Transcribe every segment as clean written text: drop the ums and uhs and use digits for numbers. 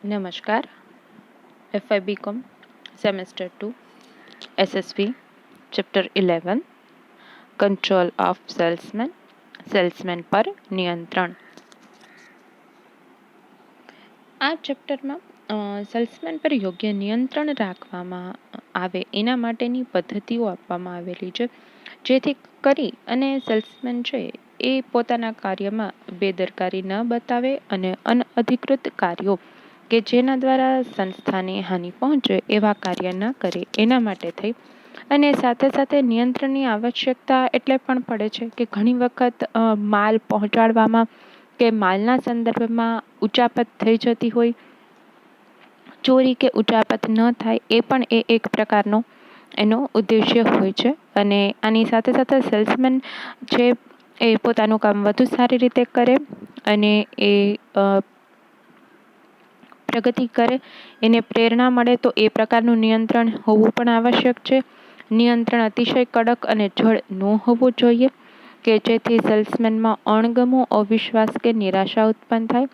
નમસ્કાર. FI BCom semester 2 SSV chapter 11 control of salesman પર નિયંત્રણ. આ ચેપ્ટરમાં સેલ્સમેન પર યોગ્ય નિયંત્રણ રાખવામાં આવે એના માટેની પદ્ધતિઓ આપવામાં આવેલી છે, જેથી કરી અને સેલ્સમેન છે એ પોતાના કાર્યમાં બેદરકારી ન બતાવે અને અનઅધિકૃત કાર્યો કે જેના દ્વારા સંસ્થાને હાનિ પહોંચે એવા કાર્ય ન કરે એના માટે થઈ. અને સાથે સાથે નિયંત્રણની આવશ્યકતા એટલે પણ પડે છે કે ઘણી વખત માલ પહોંચાડવામાં કે માલના સંદર્ભમાં ઉચાપત થઈ જતી હોય, ચોરી કે ઉચાપત ન થાય એ પણ એક પ્રકારનો એનો ઉદ્દેશ્ય હોય છે. અને આની સાથે સાથે સેલ્સમેન છે એ પોતાનું કામ વધુ સારી રીતે કરે અને એ પ્રગતિ કરે, એને પ્રેરણા મળે, તો એ પ્રકારનું નિયંત્રણ હોવું પણ આવશ્યક છે. નિયંત્રણ અતિશય કડક અને જડ ન હોવું જોઈએ કે જેથી સેલ્સમેનમાં અણગમો, અવિશ્વાસ કે નિરાશા ઉત્પન્ન થાય.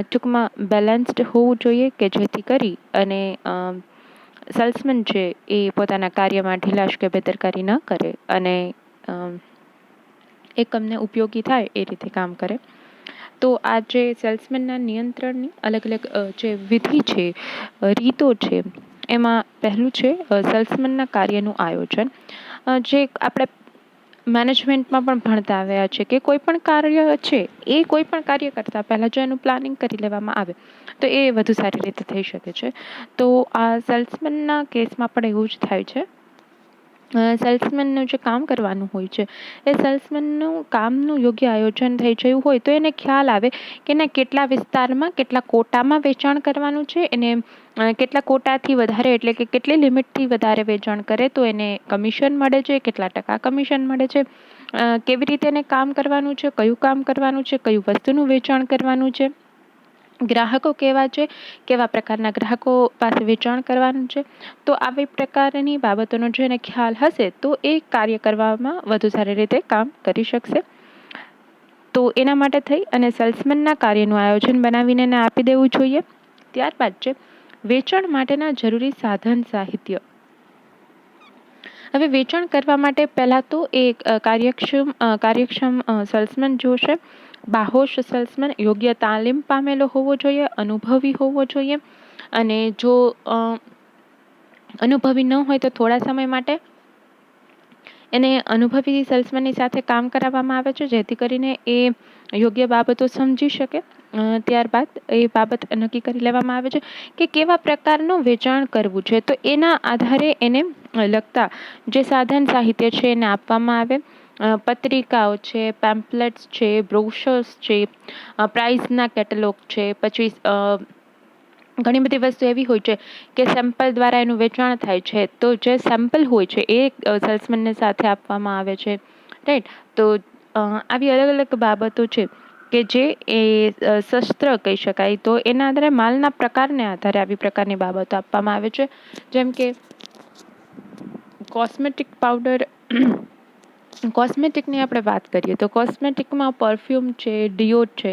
ટૂંકમાં બેલેન્સ્ડ હોવું જોઈએ કે જેથી કરી અને સેલ્સમેન છે એ પોતાના કાર્યમાં ઢીલાશ કે બેદરકારી ન કરે અને એકમને ઉપયોગી થાય એ રીતે કામ કરે. તો આ જે સેલ્સમેનના નિયંત્રણની અલગ અલગ જે વિધિ છે, રીતો છે, એમાં પહેલું છે સેલ્સમેનના કાર્યનું આયોજન. જે આપણે મેનેજમેન્ટમાં પણ ભણતા આવ્યા છે કે કોઈ પણ કાર્ય છે એ કોઈ પણ કાર્ય કરતાં પહેલાં જો એનું પ્લાનિંગ કરી લેવામાં આવે તો એ વધુ સારી રીતે થઈ શકે છે. તો આ સેલ્સમેનના કેસમાં પણ એવું જ થાય છે. સેલ્સમેનનું જે કામ કરવાનું હોય છે એ સેલ્સમેનનું કામનું યોગ્ય આયોજન થઈ ગયું હોય તો એને ખ્યાલ આવે કે એને કેટલા વિસ્તારમાં, કેટલા કોટામાં વેચાણ કરવાનું છે, એને કેટલા કોટાથી વધારે એટલે કે કેટલી લિમિટથી વધારે વેચાણ કરે તો એને કમિશન મળે છે, કેટલા ટકા કમિશન મળે છે, કેવી રીતે એને કામ કરવાનું છે, કયું કામ કરવાનું છે, કયું વસ્તુનું વેચાણ કરવાનું છે, ગ્રાહકો કેવા છે, કેવા પ્રકારના ગ્રાહકો પાસે વેચાણ કરવાનું છે. તો આવી પ્રકારની બાબતોનો જો એને ખ્યાલ હશે તો એ કાર્ય કરવામાં વધુ સારી રીતે કામ કરી શકશે. તો એના માટે થઈ અને સેલ્સમેનના કાર્યનું આયોજન બનાવીને એને આપી દેવું જોઈએ. ત્યારબાદ છે વેચાણ માટેના જરૂરી સાધન સાહિત્ય. હવે વેચાણ કરવા માટે પહેલાં તો એ કાર્યક્ષમ સેલ્સમેન જોશે. બાહોશ સેલ્સમેન યોગ્ય તાલીમ પામેલો હોવો જોઈએ, અનુભવી હોવો જોઈએ. અને જો અનુભવી ન હોય તો થોડા સમય માટે એને અનુભવી સેલ્સમેનની સાથે કામ કરાવવામાં આવે છે, જેથી કરીને એ યોગ્ય બાબતો સમજી શકે. ત્યારબાદ એ બાબત નક્કી કરી લેવામાં આવે છે કે કેવા પ્રકારનું વેચાણ કરવું છે. તો એના આધારે એને લગતા જે સાધન સાહિત્ય છે એને આપવામાં આવે. પત્રિકાઓ છે, પેમ્પલેટ્સ છે, બ્રોશર્સ છે, પ્રાઇઝના કેટલોગ છે, પછી ઘણી બધી વસ્તુ એવી હોય છે કે સેમ્પલ દ્વારા એનું વેચાણ થાય છે. તો જે સેમ્પલ હોય છે એ સેલ્સમેનને સાથે આપવામાં આવે છે, રાઈટ. તો આવી અલગ અલગ બાબતો છે કે જે એ શસ્ત્ર કહી શકાય. તો એના આધારે માલના પ્રકારને આધારે આવી પ્રકારની બાબતો આપવામાં આવે છે. જેમ કે કોસ્મેટિક પાવડર, કોસ્મેટિકની આપણે વાત કરીએ તો કોસ્મેટિકમાં પરફ્યુમ છે, ડીઓ છે,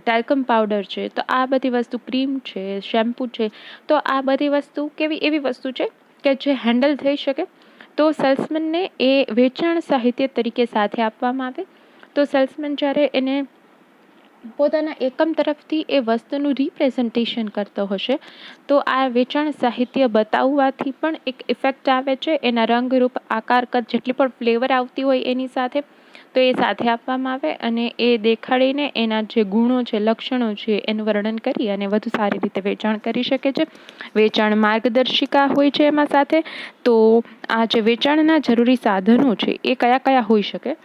ટેલ્કમ પાવડર છે, તો આ બધી વસ્તુ, ક્રીમ છે, શેમ્પૂ છે, તો આ બધી વસ્તુ કેવી એવી વસ્તુ છે કે જે હેન્ડલ થઈ શકે. તો સેલ્સમેનને એ વેચાણ સાહિત્ય તરીકે સાથે આપવામાં આવે. તો સેલ્સમેન જ્યારે એને પોતાના એકમ તરફથી એ વસ્તુનું રિપ્રેઝન્ટેશન કરતો હશે તો આ વેચાણ સાહિત્ય બતાવવાથી પણ એક ઇફેક્ટ આવે છે. એના રંગરૂપ, આકાર, કદ, જેટલી પણ ફ્લેવર આવતી હોય એની સાથે તો એ સાથે આપવામાં આવે અને એ દેખાડીને એના જે ગુણો છે, લક્ષણો છે એનું વર્ણન કરી અને વધુ સારી રીતે વેચાણ કરી શકે છે. વેચાણ માર્ગદર્શિકા હોય છે એમાં સાથે. તો આ જે વેચાણના જરૂરી સાધનો છે એ કયા કયા હોઈ શકે?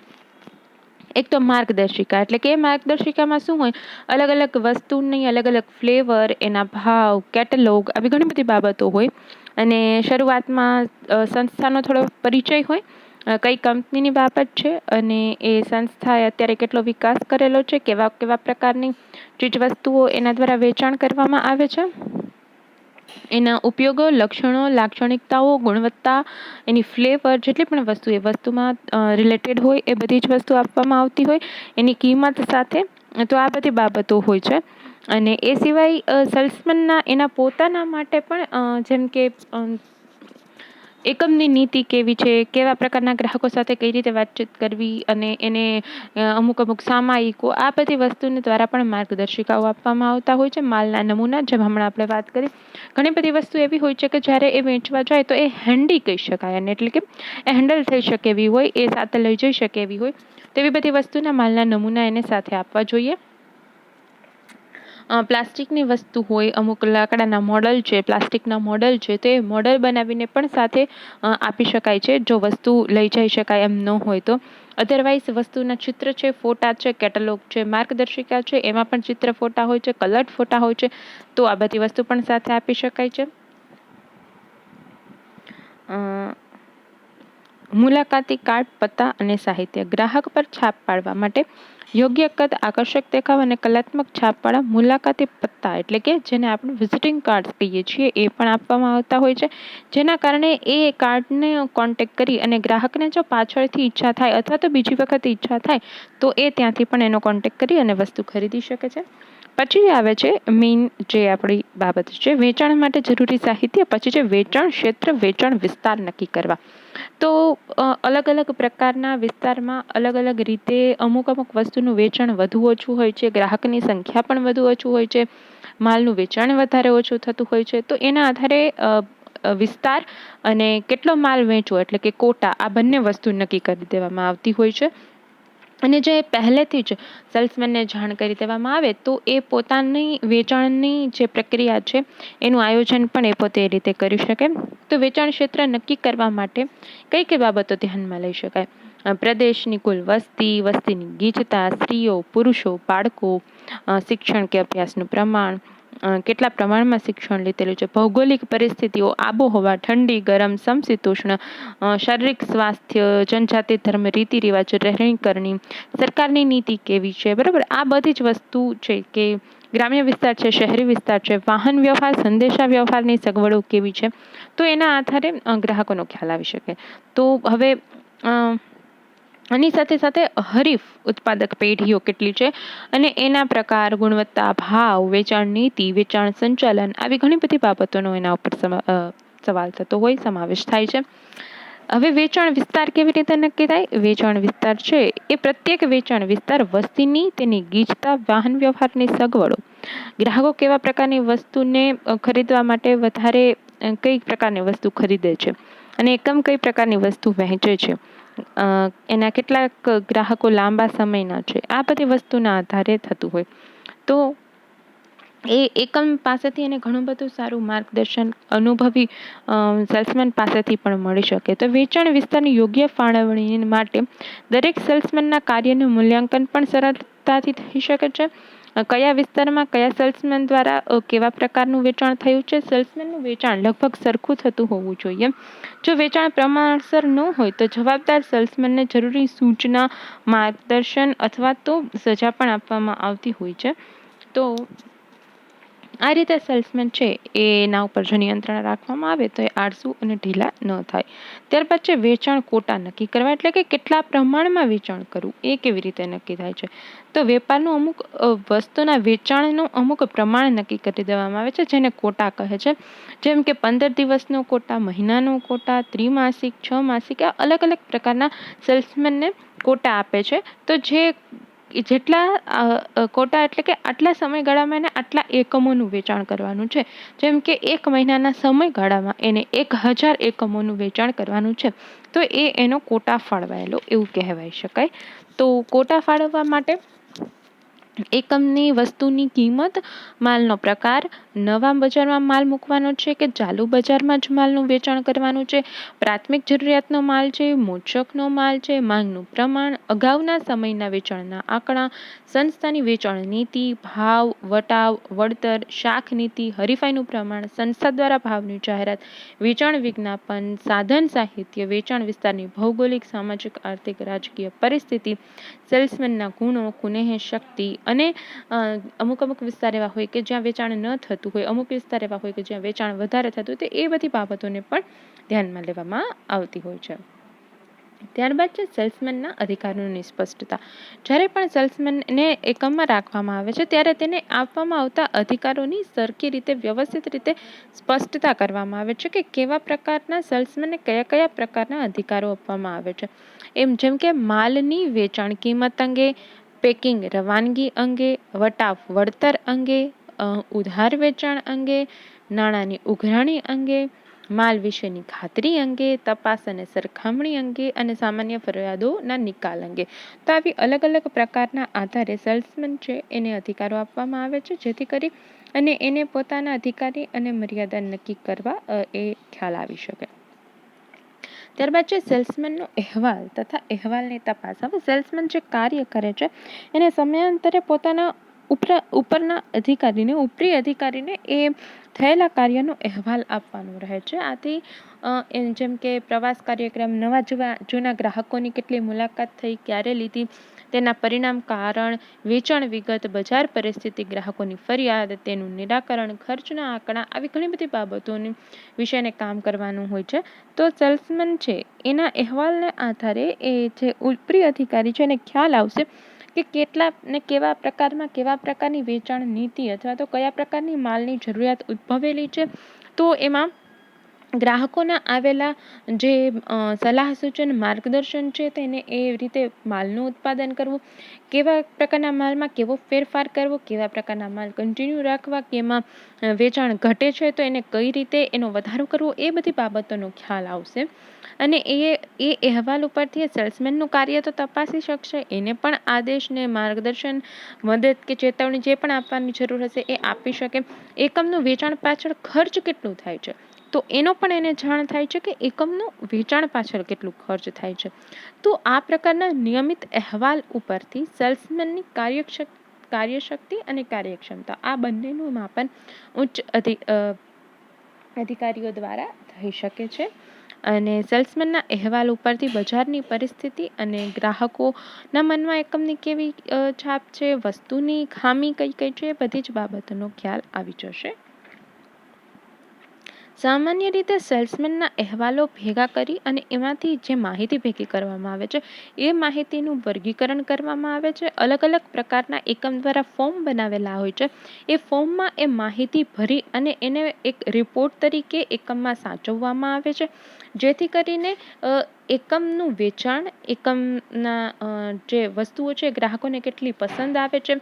એક તો માર્ગદર્શિકા, એટલે કે માર્ગદર્શિકામાં શું હોય, અલગ અલગ વસ્તુની અલગ અલગ ફ્લેવર, એના ભાવ, કેટલોગ, આવી ઘણી બધી બાબતો હોય. અને શરૂઆતમાં સંસ્થાનો થોડો પરિચય હોય, કઈ કંપનીની બાબત છે અને એ સંસ્થાએ અત્યારે કેટલો વિકાસ કરેલો છે, કેવા કેવા પ્રકારની ચીજ વસ્તુઓ એના દ્વારા વેચાણ કરવામાં આવે છે, એના ઉપયોગો, લક્ષણો, લાક્ષણિકતાઓ, ગુણવત્તા, એની ફ્લેવર, જેટલી પણ વસ્તુ એ વસ્તુમાં રિલેટેડ હોય એ બધી જ વસ્તુ આપવામાં આવતી હોય, એની કિંમત સાથે. તો આ બધી બાબતો હોય છે. અને એ સિવાય સેલ્સમેનના એના પોતાના માટે પણ જેમ કે એકમની નીતિ કેવી છે, કેવા પ્રકારના ગ્રાહકો સાથે કઈ રીતે વાતચીત કરવી, અને એને અમુક સામાયિકો, આ બધી વસ્તુને દ્વારા પણ માર્ગદર્શિકાઓ આપવામાં આવતા હોય છે. માલના નમૂના, જેમ હમણાં આપણે વાત કરી, ઘણી બધી વસ્તુ એવી હોય છે કે જ્યારે એ વેચવા જાય તો એ હેન્ડી કહી શકાય, અને એટલે કે એ હેન્ડલ થઈ શકે એવી હોય, એ સાથે લઈ જઈ શકે એવી હોય, તેવી બધી વસ્તુના માલના નમૂના એને સાથે આપવા જોઈએ. પ્લાસ્ટિકની વસ્તુ હોય, અમુક લાકડાના મોડલ છે, પ્લાસ્ટિકના મોડલ છે, તો એ મોડલ બનાવીને પણ સાથે આપી શકાય છે, જો વસ્તુ લઈ જઈ શકાય એમ ન હોય તો. અધરવાઇઝ વસ્તુના ચિત્ર છે, ફોટા છે, કેટેલોગ છે, માર્ગદર્શિકા છે, એમાં પણ ચિત્ર ફોટા હોય છે, કલર્ડ ફોટા હોય છે, તો આ બધી વસ્તુ પણ સાથે આપી શકાય છે. મુલાકાતી કાર્ડ, પત્તા અને સાહિત્ય. ગ્રાહક પર છાપ પાડવા માટે યોગ્ય કદ, આકર્ષક દેખાવ અને કલાત્મક છાપવાળા મુલાકાતી પત્તા, એટલે કે જેને આપણે વિઝિટિંગ કાર્ડ કહીએ છીએ, એ પણ આપવામાં આવતા હોય છે, જેના કારણે એ કાર્ડને કોન્ટેક્ટ કરી અને ગ્રાહકને જો પાછળથી ઈચ્છા થાય અથવા તો બીજી વખત ઈચ્છા થાય તો એ ત્યાંથી પણ એનો કોન્ટેક્ટ કરી અને વસ્તુ ખરીદી શકે છે. પછી આવે છે મેઇન જે આપણી બાબત છે, વેચાણ માટે જરૂરી સાહિત્ય. પછી છે વેચાણ ક્ષેત્ર, વેચાણ વિસ્તાર નક્કી કરવા. તો અલગ અલગ પ્રકારના વિસ્તારમાં અલગ અલગ રીતે અમુક વસ્તુનું વેચાણ વધુ ઓછું હોય છે, ગ્રાહકની સંખ્યા પણ વધુ ઓછું હોય છે, માલનું વેચાણ વધારે ઓછું થતું હોય છે. તો એના આધારે વિસ્તાર અને કેટલો માલ વેચવો, એટલે કે કોટા, આ બંને વસ્તુ નક્કી કરી દેવામાં આવતી હોય છે. અને જે પહેલેથી જ સેલ્સમેનને જાણ કરી દેવામાં આવે તો એ પોતાની વેચાણની જે પ્રક્રિયા છે એનું આયોજન પણ એ પોતે એ રીતે કરી શકે. તો વેચાણ ક્ષેત્ર નક્કી કરવા માટે કઈ કઈ બાબતો ધ્યાનમાં લઈ શકાય? પ્રદેશની કુલ વસ્તી, વસ્તીની ગીચતા, સ્ત્રીઓ, પુરુષો, બાળકો, શિક્ષણ કે અભ્યાસનું પ્રમાણ, કેટલા પ્રમાણમાં શિક્ષણ લીધેલું છે, ભૌગોલિક પરિસ્થિતિઓ, આબોહવા, ઠંડી, ગરમ, સમશીતોષ્ણ, શારીરિક સ્વાસ્થ્ય, જનજાતિ, ધર્મ, રીતિ રિવાજ, રહેણીકરણી, સરકારની નીતિ કેવી છે, બરાબર. આ બધી જ વસ્તુ છે કે ગ્રામ્ય વિસ્તાર છે, શહેરી વિસ્તાર છે, વાહન વ્યવહાર, સંદેશા વ્યવહારની સગવડો કેવી છે, તો એના આધારે ગ્રાહકોનો ખ્યાલ આવી શકે. તો હવે આની સાથે સાથે હરીફ ઉત્પાદક પેઢીઓ કેટલી છે અને એના પ્રકાર, ગુણવત્તા, ભાવ, વેચાણ નીતિ, વેચાણ સંચાલન, આવી ઘણી બધી બાબતોનો એના ઉપર સવાલ થતો હોય, સમાવેશ થાય છે. હવે વેચાણ વિસ્તાર કેવી રીતે નક્કી થાય? વેચાણ વિસ્તાર છે એ પ્રત્યેક વેચાણ વિસ્તાર વસ્તીની, તેની ગીચતા, વાહન વ્યવહારની સગવડો, ગ્રાહકો કેવા પ્રકારની વસ્તુને ખરીદવા માટે વધારે કઈ પ્રકારની વસ્તુ ખરીદે છે અને એકમ કઈ પ્રકારની વસ્તુ વહેંચે છે, એના કેટલાક ગ્રાહકો લાંબા સમયના છે, આ બધી વસ્તુના આધારે થતું હોય. તો એ એકમ પાસેથી એને ઘણું બધું સારું માર્ગદર્શન અનુભવી સેલ્સમેન પાસેથી પણ મળી શકે. તો વેચાણ વિસ્તારની યોગ્ય ફાળવણી માટે દરેક સેલ્સમેનના કાર્યનું મૂલ્યાંકન પણ સરળતાથી થઈ શકે છે. કયા વિસ્તારમાં કયા સેલ્સમેન દ્વારા કેવા પ્રકારનું વેચાણ થયું છે. સેલ્સમેનનું વેચાણ લગભગ સરખું થતું હોવું જોઈએ. જો વેચાણ પ્રમાણસર ન હોય તો જવાબદાર સેલ્સમેનને જરૂરી સૂચના, માર્ગદર્શન અથવા તો સજા પણ આપવામાં આવતી હોય છે. તો આ રીતે સેલ્સમેન છે એના ઉપર જો નિયંત્રણ રાખવામાં આવે તો એ આળસુ અને ઢીલા ન થાય. ત્યારબાદ છે વેચાણ કોટા નક્કી કરવા, એટલે કે કેટલા પ્રમાણમાં વેચાણ કરવું, એ કેવી રીતે નક્કી થાય છે. તો વેપારનું અમુક વસ્તુના વેચાણનું અમુક પ્રમાણ નક્કી કરી દેવામાં આવે છે, જેને કોટા કહે છે. જેમ કે 15 દિવસનો કોટા, મહિનાનો કોટા, ત્રિમાસિક, 6 માસિક, અલગ અલગ પ્રકારના સેલ્સમેનને કોટા આપે છે. તો જેટલા કોટા, એટલે કે આટલા સમયગાળામાં એને આટલા એકમોનું વેચાણ કરવાનું છે. જેમ કે 1 મહિનાના સમયગાળામાં એને 1000 એકમોનું વેચાણ કરવાનું છે, તો એનો કોટા ફાળવાયેલો એવું કહેવાય શકાય. તો કોટા ફાળવવા માટે એકમની વસ્તુની કિંમત, માલનો પ્રકાર, નવા બજારમાં માલ મૂકવાનો છે કે ચાલુ બજારમાં જ માલનું વેચાણ કરવાનું છે, પ્રાથમિક જરૂરિયાતનો માલ છે, મોચકનો માલ છે, માંગનું પ્રમાણ, અગાઉના સમયના વેચાણના આંકડા, સંસ્થાની વેચાણ નીતિ, ભાવ, વટાવ, વળતર, શાખ નીતિ, હરીફાઈનું પ્રમાણ, સંસ્થા દ્વારા ભાવની જાહેરાત, વેચાણ વિજ્ઞાપન, સાધન સાહિત્ય, વેચાણ વિસ્તારની ભૌગોલિક, સામાજિક, આર્થિક, રાજકીય પરિસ્થિતિ, સેલ્સમેનના ગુણો, કુનેહ શક્તિ, અને અમુક વિસ્તાર એવા હોય કે જ્યાં વેચાણ ન થતું હોય, અમુક વિસ્તાર એવા હોય કે જ્યાં વેચાણ વધારે થતું હોય, તો એ બધી બાબતોને પણ ધ્યાનમાં લેવામાં આવતી હોય છે. ત્યારબાદ છે સેલ્સમેનના અધિકારોની સ્પષ્ટતા. જ્યારે પણ સેલ્સમેનને એકમમાં રાખવામાં આવે છે ત્યારે તેને આપવામાં આવતા અધિકારોની સરખી રીતે વ્યવસ્થિત રીતે સ્પષ્ટતા કરવામાં આવે છે કે કેવા પ્રકારના સેલ્સમેનને કયા કયા પ્રકારના અધિકારો આપવામાં આવે છે. જેમ કે માલની વેચાણ કિંમત અંગે, પેકિંગ રવાનગી અંગે, વળતર અંગે, ઉધાર વેચાણ અંગે, નાણાંની ઉઘરાણી અંગે, માલ વિશેની ખાતરી અંગે, તપાસ અને સરખામણી અંગે અને સામાન્ય ફરિયાદોના નિકાલ અંગે. તો આવી અલગ અલગ પ્રકારના આધારે સેલ્સમેન છે એને અધિકારો આપવામાં આવે છે, જેથી કરી અને એને પોતાના અધિકારી અને મર્યાદા નક્કી કરવા એ ખ્યાલ આવી શકે. ત્યારબાદ છે સેલ્સમેનનો અહેવાલ તથા અહેવાલની તપાસ. હવે સેલ્સમેન જે કાર્ય કરે છે એને સમયાંતરે પોતાના ઉપરના અધિકારીને ઉપરી અધિકારીને એ થયેલા કાર્યનો અહેવાલ આપવાનો રહે છે. આથી જેમ કે પ્રવાસ કાર્યક્રમ, નવા જૂના ગ્રાહકોની કેટલી મુલાકાત થઈ, ક્યારે લીધી, તેના પરિણામ, કારણ, વેચાણ વિગત, બજાર પરિસ્થિતિ, ગ્રાહકોની ફરિયાદ, તેનું નિરાકરણ, ખર્ચના આંકડા, આવી ઘણી બધી બાબતોની વિશેને કામ કરવાનું હોય છે. તો સેલ્સમેન છે એના અહેવાલને આધારે એ જે ઉપરી અધિકારી છે એને ખ્યાલ આવશે કે કેટલા ને કેવા પ્રકારની વેચાણ નીતિ અથવા તો કયા પ્રકારની માલની જરૂરિયાત ઉદ્ભવેલી છે. તો એમાં ગ્રાહકોના આવેલા જે સલાહ સૂચન માર્ગદર્શન છે તેને એ રીતે માલનું ઉત્પાદન કરવું, કેવા પ્રકારના માલમાં કેવો ફેરફાર કરવો, કેવા પ્રકારના માલ કન્ટિન્યુ રાખવા, કે એમાં વેચાણ ઘટે છે તો એને કઈ રીતે એનો વધારો કરવો, એ બધી બાબતોનો ખ્યાલ આવશે. અને એ અહેવાલ ઉપરથી સેલ્સમેનનું કાર્ય તો તપાસી શકશે, એને પણ આદેશને માર્ગદર્શન, મદદ કે ચેતવણી જે પણ આપવાની જરૂર હશે એ આપી શકે. એકમનું વેચાણ પાછળ ખર્ચ કેટલું થાય છે તો એનો પણ એને જાણ થાય છે કે એકમનું વેચાણ પાછળ કેટલું ખર્ચ થાય છે. તો આ પ્રકારના નિયમિત અહેવાલ ઉપરથી સેલ્સમેનની કાર્યશક્તિ અને કાર્યક્ષમતા આ બંનેનું માપન ઉચ્ચ અધિકારીઓ દ્વારા થઈ શકે છે. અને સેલ્સમેનના અહેવાલ ઉપરથી બજારની પરિસ્થિતિ અને ગ્રાહકોના મનમાં એકમની કેવી છાપ છે, વસ્તુની ખામી કઈ કઈ છે, બધી જ બાબતોનો ખ્યાલ આવી જશે. સામાન્ય રીતે સેલ્સમેનના અહેવાલો ભેગા કરી અને એમાંથી જે માહિતી ભેગી કરવામાં આવે છે એ માહિતીનું વર્ગીકરણ કરવામાં આવે છે. અલગ અલગ પ્રકારના એકમ દ્વારા ફોર્મ બનાવેલા હોય છે. એ ફોર્મમાં એ માહિતી ભરી અને એને એક રિપોર્ટ તરીકે એકમમાં સાચવવામાં આવે છે, જેથી કરીને એકમનું વેચાણ, એકમના જે વસ્તુઓ છે ગ્રાહકોને કેટલી પસંદ આવે છે,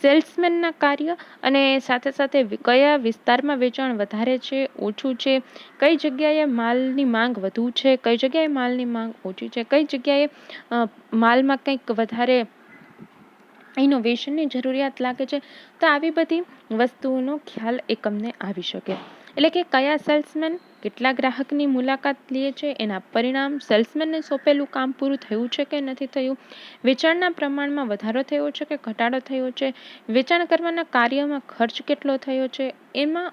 સેલ્સમેનના કાર્ય અને સાથે સાથે કયા વિસ્તારમાં વેચાણ વધારે છે, ઓછું છે, કઈ જગ્યાએ માલની માંગ વધુ છે, કઈ જગ્યાએ માલની માંગ ઓછી છે, કઈ જગ્યાએ માલમાં કંઈક વધારે ઇનોવેશનની જરૂરિયાત લાગે છે. તો આવી બધી વસ્તુઓનો ખ્યાલ એકમને આવી શકે. એટલે કે કયા સેલ્સમેન કેટલા ગ્રાહકની મુલાકાત લે છે, એના પરિણામ, સેલ્સમેનને સોંપેલું કામ પૂરું થયું છે કે નથી થયું, વેચાણના પ્રમાણમાં વધારો થયો છે કે ઘટાડો થયો છે, વેચાણ કરવાના કાર્યમાં ખર્ચ કેટલો થયો છે, એમાં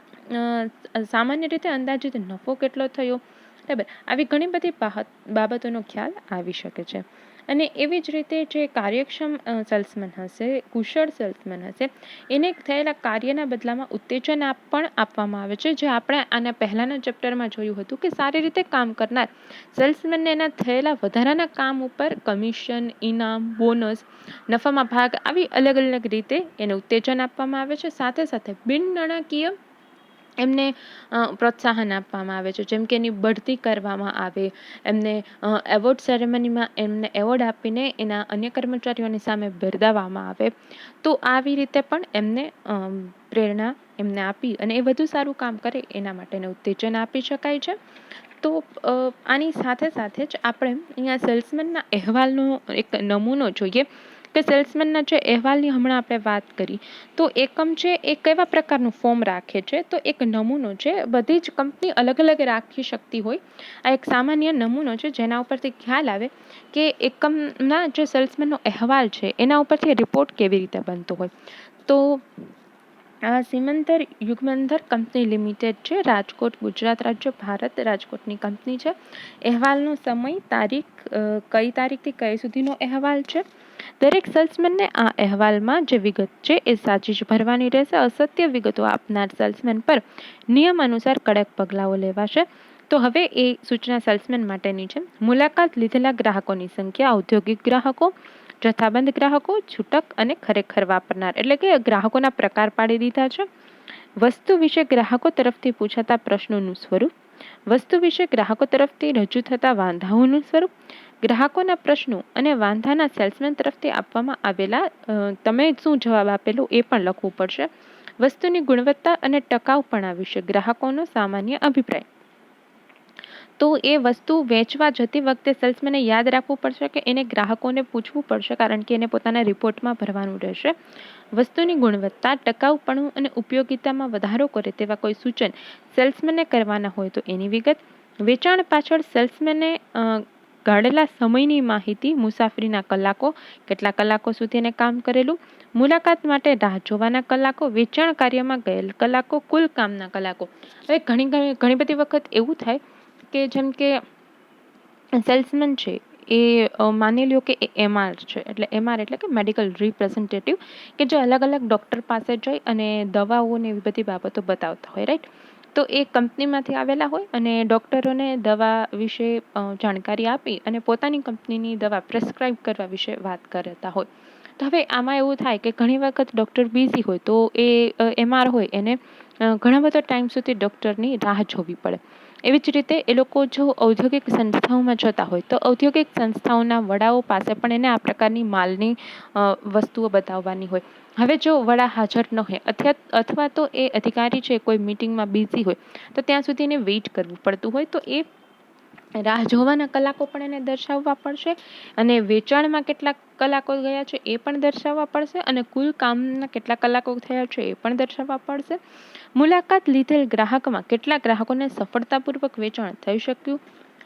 સામાન્ય રીતે અંદાજિત નફો કેટલો થયો, બરાબર. આવી ઘણી બધી બાબતોનો ખ્યાલ આવી શકે છે. અને એવી જ રીતે જે કાર્યક્ષમ સેલ્સમેન હશે, કુશળ સેલ્સમેન હશે, એને થયેલા કાર્યના બદલામાં ઉત્તેજન પણ આપવામાં આવે છે, જે આપણે આના પહેલાંના ચેપ્ટરમાં જોયું હતું કે સારી રીતે કામ કરનાર સેલ્સમેનને એના થયેલા વધારાના કામ ઉપર કમિશન, ઇનામ, બોનસ, નફામાં ભાગ આવી અલગ અલગ રીતે એને ઉત્તેજન આપવામાં આવે છે. સાથે સાથે બિન નાણાકીય એમને પ્રોત્સાહન આપવામાં આવે છે, જેમ કે એની બઢતી કરવામાં આવે, એમને એવોર્ડ સેરેમનીમાં એમને એવોર્ડ આપીને એના અન્ય કર્મચારીઓની સામે બિરદાવવામાં આવે. તો આવી રીતે પણ એમને પ્રેરણા એમને આપી અને એ વધુ સારું કામ કરે એના માટેને ઉત્તેજન આપી શકાય છે. તો આની સાથે સાથે જ આપણે અહીંયા સેલ્સમેનના અહેવાલનો એક નમૂનો જોઈએ કે સેલ્સમેનના જે અહેવાલની હમણાં આપણે વાત કરી તો એકમ છે એ કેવા પ્રકારનું ફોર્મ રાખે છે. તો એક નમૂનો છે, બધી જ કંપની અલગ અલગ રાખી શકતી હોય. આ એક સામાન્ય નમૂનો છે જેના ઉપરથી ખ્યાલ આવે કે એકમના જે સેલ્સમેનનો અહેવાલ છે એના ઉપરથી રિપોર્ટ કેવી રીતે બનતો હોય. તો આ સિમંદર યુગમંદર કંપની લિમિટેડ છે, રાજકોટ, ગુજરાત રાજ્ય, ભારત, રાજકોટની કંપની છે. અહેવાલનો સમય, તારીખ, કઈ તારીખથી કઈ સુધીનો અહેવાલ છે. દરેક સેલ્સમેનને આ અહેવાલમાં જે વિગત છે એ સાચી જ ભરવાની રહેશે. અસત્ય વિગતો આપનાર સેલ્સમેન પર નિયમ અનુસાર કડક પગલાઓ લેવાશે. તો હવે એ સૂચના સેલ્સમેન માટેની છે. મુલાકાત લીધેલા ગ્રાહકોની સંખ્યા ઔદ્યોગિક ગ્રાહકો, જથ્થાબંધ ગ્રાહકો, છૂટક અને ખરેખર વાપરનાર, એટલે કે ગ્રાહકોના પ્રકાર પાડી દીધા છે. વસ્તુ વિશે ગ્રાહકો તરફથી પૂછાતા પ્રશ્નોનું સ્વરૂપ, વસ્તુ વિશે ગ્રાહકો તરફથી રજૂ થતા વાંધાઓનું સ્વરૂપ, ગ્રાહકોના પ્રશ્નો અને વાંધાના સેલ્સમેન તરફથી આપવામાં આવેલા તમે શું જવાબ આપેલો એ પણ લખવું પડશે. વસ્તુની ગુણવત્તા અને ટકાઉપણા વિશે ગ્રાહકોનો સામાન્ય અભિપ્રાય. તો એ વસ્તુ વેચવા જતી વખતે સેલ્સમેને યાદ રાખવું પડશે કે એને ગ્રાહકોને પૂછવું પડશે, કારણ કે એને પોતાના રિપોર્ટમાં ભરવાનું રહેશે. વસ્તુની ગુણવત્તા, ટકાઉપણું અને ઉપયોગિતામાં વધારો કરે તેવા કોઈ સૂચન સેલ્સમેને કરવાના હોય તો એની વિગત. વેચાણ પાછળ સેલ્સમેને ગાળેલા સમયની માહિતી, મુસાફરીના કલાકો, કેટલા કલાકો સુધી એને કામ કરેલું, મુલાકાત માટે રાહ જોવાના કલાકો, વેચાણ કાર્યમાં ગયેલ કલાકો, કુલ કામના કલાકો. હવે ઘણી બધી વખત એવું થાય કે જેમ કે સેલ્સમેન છે એ માની લ્યો કે એ MR છે, એટલે MR એટલે કે મેડિકલ રિપ્રેઝેન્ટેટિવ, કે જે અલગ અલગ ડૉક્ટર પાસે જઈ અને દવાઓને એવી બધી બાબતો બતાવતા હોય, રાઈટ. તો એ કંપનીમાંથી આવેલા હોય અને ડૉક્ટરોને દવા વિશે જાણકારી આપી અને પોતાની કંપનીની દવા પ્રેસ્ક્રાઇબ કરવા વિશે વાત કરતા હોય. તો હવે આમાં એવું થાય કે ઘણી વખત ડૉક્ટર બિઝી હોય તો એ MR હોય એને ઘણા બધા ટાઈમ સુધી ડૉક્ટરની રાહ જોવી પડે. એવી જ રીતે એ લોકો જો ઔદ્યોગિક સંસ્થાઓમાં જતા હોય તો ઔદ્યોગિક સંસ્થાઓના વડાઓ પાસે પણ એને આ પ્રકારની માલની વસ્તુઓ બતાવવાની હોય. હવે જો વડા હાજર ન હોય અથવા તો એ અધિકારી છે કોઈ મિટિંગમાં બિઝી હોય તો ત્યાં સુધી એને વેઇટ કરવું પડતું હોય, તો એ રાહ જોવાના કલાકો પણ એને દર્શાવવા પડશે અને વેચાણમાં કેટલા કલાકો ગયા છે એ પણ દર્શાવવા પડશે અને કુલ કામના કેટલા કલાકો થયા છે એ પણ દર્શાવવા પડશે. મુલાકાત લીધેલ ગ્રાહકમાં કેટલા ગ્રાહકોને સફળતાપૂર્વક વેચાણ થઈ શક્યું,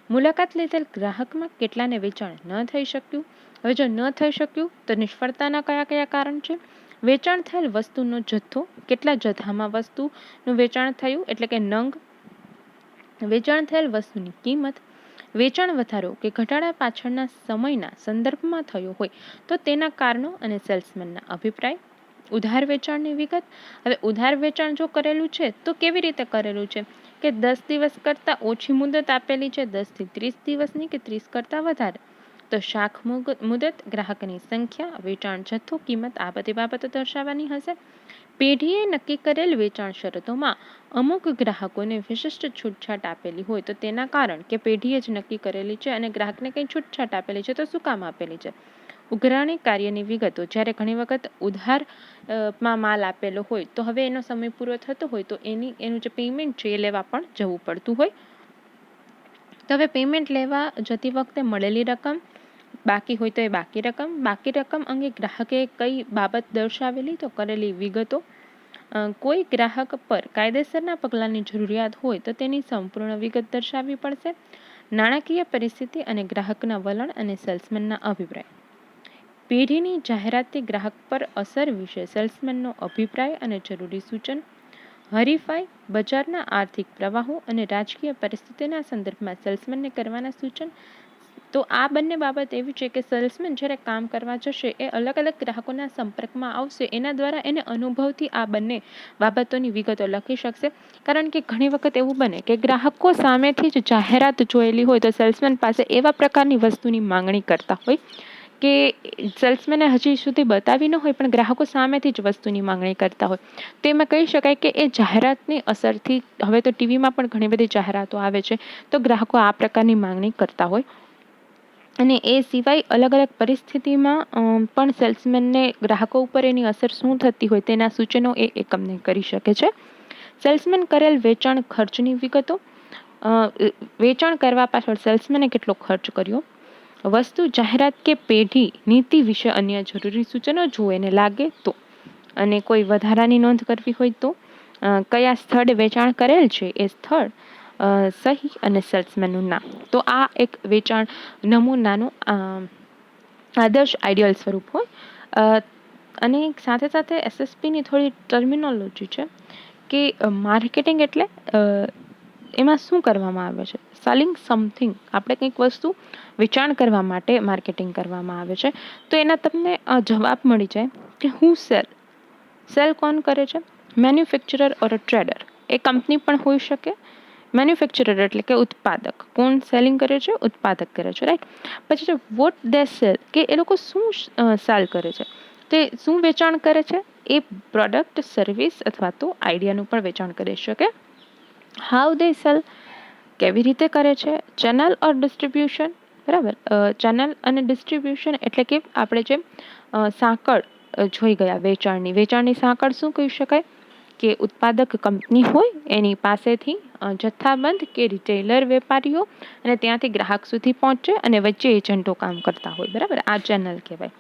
મુલાકાત લીધેલ ગ્રાહકમાં કેટલાને વેચાણ ન થઈ શક્યું. હવે જો ન થઈ શક્યું તો નિષ્ફળતાના કયા કયા કારણ છે. વેચાણ થયેલ વસ્તુનો જથ્થો, કેટલા જથ્થામાં વસ્તુનું વેચાણ થયું એટલે કે નંગ. વેચાણ થયેલ વસ્તુની કિંમત. વેચાણ વધારો કે ઘટાડા પાછળના સમયના સંદર્ભમાં થયો હોય તો તેના કારણો અને સેલ્સમેનના અભિપ્રાય. ઉધાર વેચાણની વિગત. હવે ઉધાર વેચાણ જો કરેલું છે તો કેવી રીતે કરેલું છે કે 10 દિવસ કરતાં ઓછી મુદત આપેલી છે, 10 થી 30 દિવસની કે 30 કરતાં વધારે. તો શાખ મુદત, ગ્રાહકની સંખ્યા, વેચાણ જથ્થો, કિંમત, આ બધી બાબતો દર્શાવવાની હશે. પેઢીએ નક્કી કરેલ વેચાણ શરતોમાં અમુક ગ્રાહકોને વિશિષ્ટ છૂટછાટ આપેલી હોય તો તેના કારણ કે પેઢીએ જ નક્કી કરેલી છે અને ગ્રાહકને કંઈ છૂટછાટ આપેલી છે તો શું કામ આપેલી છે. ઉઘરાણી કાર્યની વિગતો. જ્યારે ઘણી વખત ઉધારમાં માલ આપેલો હોય તો હવે એનો સમય પૂરો થતો હોય તો એનું જે પેમેન્ટ છે એ લેવા પણ જવું પડતું હોય. તો હવે પેમેન્ટ લેવા જતી વખતે મળેલી રકમ, બાકી હોય તો એ બાકી રકમ અંગે ગ્રાહકે કઈ બાબત દર્શાવેલી તો કરેલી વિગતો. કોઈ ગ્રાહક પર કાયદેસરના પગલાંની જરૂરિયાત હોય તો તેની સંપૂર્ણ વિગત દર્શાવવી પડશે. નાણાકીય પરિસ્થિતિ અને ગ્રાહકના વલણ અને સેલ્સમેનના અભિપ્રાય. પેઢીની જાહેરાતથી ગ્રાહક પર અસર વિશે સેલ્સમેનનો અભિપ્રાય અને જરૂરી સૂચન. હરીફાઈ, બજારના આર્થિક પ્રવાહો અને રાજકીય પરિસ્થિતિના સંદર્ભમાં સેલ્સમેનને કરવાના સૂચન. તો આ બંને બાબત એવી છે કે સેલ્સમેન જ્યારે કામ કરવા જશે એ અલગ અલગ ગ્રાહકોના સંપર્કમાં આવશે, એના દ્વારા એને અનુભવથી આ બંને બાબતોની વિગતો લખી શકશે. કારણ કે ઘણી વખત એવું બને કે ગ્રાહકો સામેથી જ જાહેરાત જોયેલી હોય તો સેલ્સમેન પાસે એવા પ્રકારની વસ્તુની માંગણી કરતા હોય કે સેલ્સમેને હજી સુધી બતાવી ન હોય પણ ગ્રાહકો સામેથી જ વસ્તુની માંગણી કરતા હોય. તો એમાં કહી શકાય કે એ જાહેરાતની અસરથી, હવે તો ટીવીમાં પણ ઘણી બધી જાહેરાતો આવે છે તો ગ્રાહકો આ પ્રકારની માંગણી કરતા હોય. અને એ સિવાય અલગ અલગ પરિસ્થિતિમાં પણ સેલ્સમેનને ગ્રાહકો ઉપર એની અસર શું થતી હોય તેના સૂચનો એ એકમને કરી શકે છે. સેલ્સમેન કરેલ વેચાણ ખર્ચની વિગતો. વેચાણ કરવા પાછળ સેલ્સમેને કેટલો ખર્ચ કર્યો. વસ્તુ, જાહેરાત કે પેઢી નીતિ વિશે અન્ય જરૂરી સૂચનો જો એને લાગે તો. અને કોઈ વધારાની નોંધ કરવી હોય તો. કયા સ્થળે વેચાણ કરેલ છે એ સ્થળ, સહી અને સેલ્સમેનનું નામ. તો આ એક વેચાણ નમૂનાનું આદર્શ આઈડિયલ સ્વરૂપ હોય. અને સાથે સાથે SSPની થોડી ટર્મિનોલોજી છે કે માર્કેટિંગ એટલે એમાં શું કરવામાં આવે છે. સેલિંગ સમથિંગ, આપણે કંઈક વસ્તુ વેચાણ કરવા માટે માર્કેટિંગ કરવામાં આવે છે. તો એના તમને જવાબ મળી જાય કે હું સેલ કોણ કરે છે, મેન્યુફેક્ચરર ઓર અ ટ્રેડર. એ કંપની પણ હોઈ શકે, મેન્યુફેક્ચરર એટલે કે ઉત્પાદક. કોણ સેલિંગ કરે છે? ઉત્પાદક કરે છે, રાઈટ. પછી છે વોટ દે સેલ, કે એ લોકો શું સેલ કરે છે, તે શું વેચાણ કરે છે? એ પ્રોડક્ટ, સર્વિસ અથવા તો આઈડિયાનું પણ વેચાણ કરી શકે. હાઉ દે સેલ, કેવી રીતે કરે છે? ચેનલ ઓર ડિસ્ટ્રીબ્યુશન, બરાબર. ચેનલ અને ડિસ્ટ્રીબ્યુશન એટલે કે આપણે જે સાંકળ જોઈ ગયા વેચાણની સાંકળ શું કહી શકાય? કે ઉત્પાદક કંપની હોય એની પાસેથી જથ્થાબંધ કે રિટેલર વેપારીઓ અને ત્યાંથી ગ્રાહક સુધી પહોંચે અને વચ્ચે એજન્ટો કામ કરતા હોય, બરાબર. આ ચેનલ કહેવાય.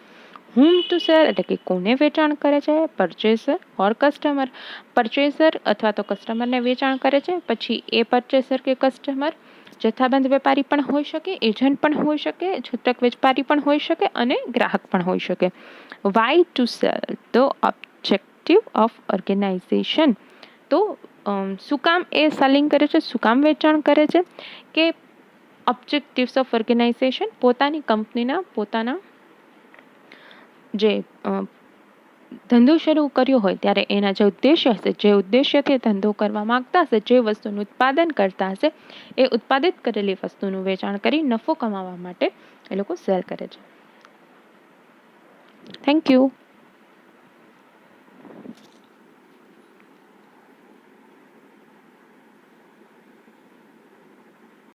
હુમ ટુ સેલ એટલે કે કોને વેચાણ કરે છે? પરચેસર ઓર કસ્ટમર. પરચેસર અથવા તો કસ્ટમરને વેચાણ કરે છે. પછી એ પરચેસર કે કસ્ટમર જથ્થાબંધ વેપારી પણ હોઈ શકે, એજન્ટ પણ હોઈ શકે, છૂટક વેપારી પણ હોઈ શકે અને ગ્રાહક પણ હોઈ શકે. Why to sell, the objective of organisation. તો શું કામ એ સેલિંગ કરે છે? શું કામ વેચાણ કરે છે? કે ઓબ્જેક્ટિવ્સ ઓફ ઓર્ગેનાઇઝેશન, પોતાની કંપનીના પોતાના જે ધંધો શરૂ કર્યો હોય ત્યારે એના જે ઉદ્દેશ્ય હશે, જે ઉદ્દેશ્યથી ધંધો કરવા માંગતા હશે, જે વસ્તુનું ઉત્પાદન કરતા હશે, એ ઉત્પાદિત કરેલી વસ્તુનું વેચાણ કરી નફો કમાવા માટે એ લોકો સેલ કરે છે. Thank you.